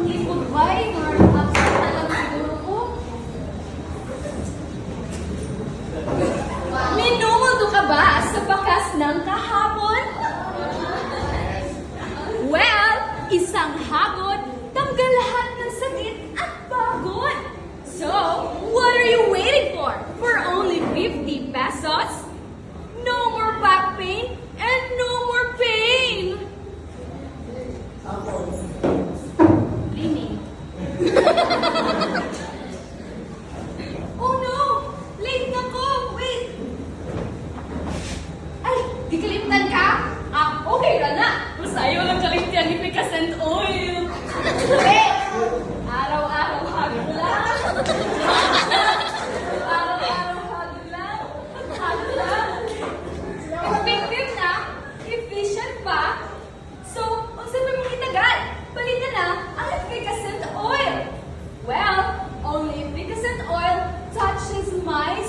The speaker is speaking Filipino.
hindi goodbye, absent na lang siguro ko. Minumundo ka ba sa bakas ng kahapon? Well, isang hagod, tanggal lahat ng sakit at pagod. So, what are you waiting for? For only 50 pesos? No more back pain and no more pain. Rinig. Oh no! Late na ko! Wait! Ay, di kalimtan ka? Okay ka na. Basta ayaw lang kalimtan ni Picas and Oil. Eh, araw-araw hagod lang. Araw-araw hagod lang. Hagod lang. Effective na, efficient pa. So, kung saan mo itagal, palitan na ang efficacent oil. Well, only efficacent oil touches my